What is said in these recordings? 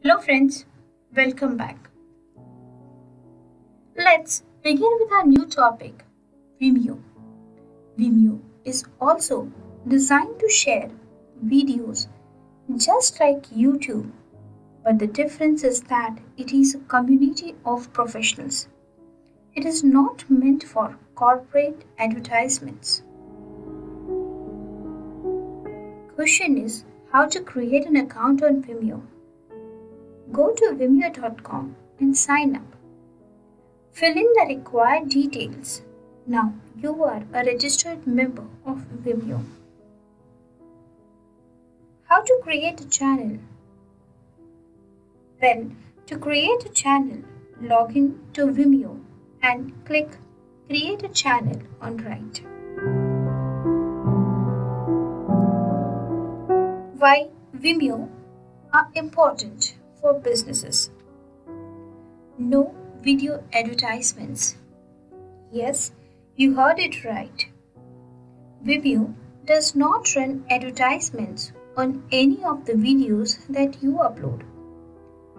Hello friends, welcome back. Let's begin with our new topic, Vimeo. Vimeo is also designed to share videos just like YouTube, but the difference is that it is a community of professionals. It is not meant for corporate advertisements. Question is how to create an account on Vimeo. Go to vimeo.com and sign up. Fill in the required details. Now you are a registered member of Vimeo. How to create a channel? Well, to create a channel, log in to Vimeo and click Create a Channel on right. Why Vimeo are important for businesses? No video advertisements. Yes, you heard it right. Vimeo does not run advertisements on any of the videos that you upload.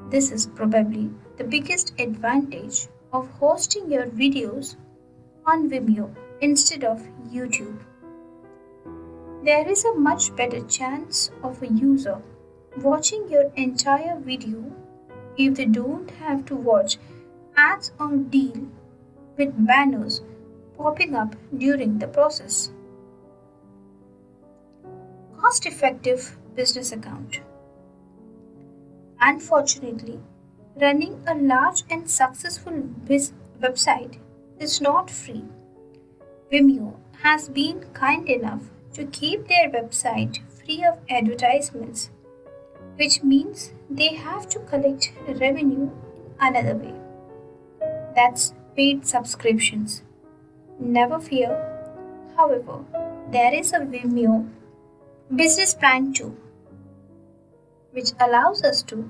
This is probably the biggest advantage of hosting your videos on Vimeo instead of YouTube. There is a much better chance of a user watching your entire video if they don't have to watch ads or deal with banners popping up during the process. Cost-effective business account. Unfortunately, running a large and successful website is not free. Vimeo has been kind enough to keep their website free of advertisements, which means they have to collect revenue in another way. That's paid subscriptions. Never fear. However, there is a Vimeo business plan too, which allows us to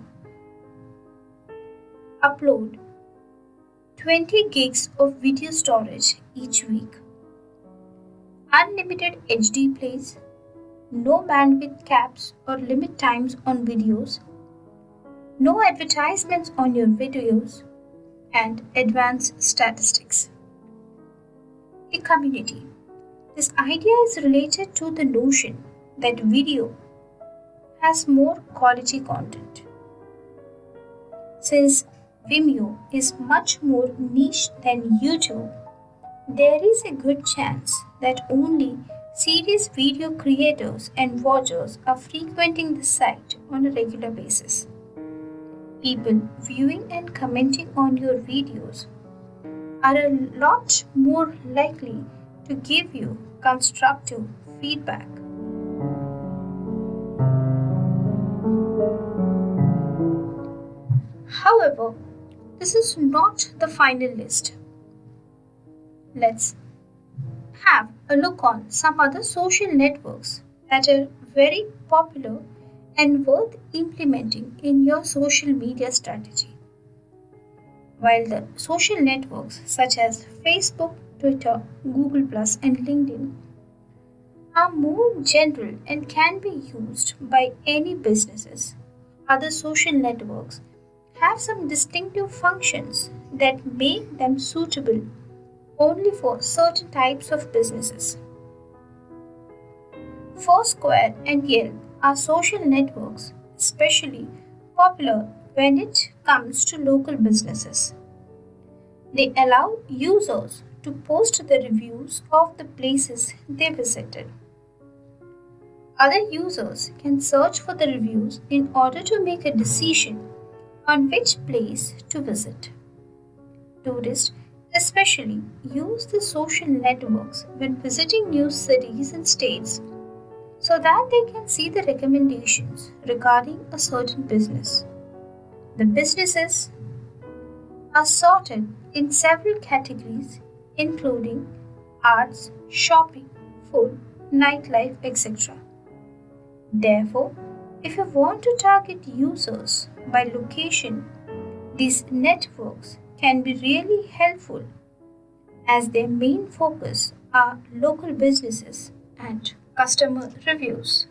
upload 20 gigs of video storage each week, unlimited HD plays, no bandwidth caps or limit times on videos, no advertisements on your videos, and advanced statistics. The community. This idea is related to the notion that video has more quality content. Since Vimeo is much more niche than YouTube, there is a good chance that only serious video creators and watchers are frequenting the site on a regular basis. People viewing and commenting on your videos are a lot more likely to give you constructive feedback. However, this is not the final list. Let's have a look on some other social networks that are very popular and worth implementing in your social media strategy. While the social networks such as Facebook, Twitter, Google+, and LinkedIn are more general and can be used by any businesses, other social networks have some distinctive functions that make them suitable only for certain types of businesses. Foursquare and Yelp are social networks especially popular when it comes to local businesses. They allow users to post the reviews of the places they visited. Other users can search for the reviews in order to make a decision on which place to visit. Tourists especially use the social networks when visiting new cities and states so that they can see the recommendations regarding a certain business. The businesses are sorted in several categories including arts, shopping, food, nightlife, etc. Therefore, if you want to target users by location, these networks can be really helpful as their main focus are local businesses and customer reviews.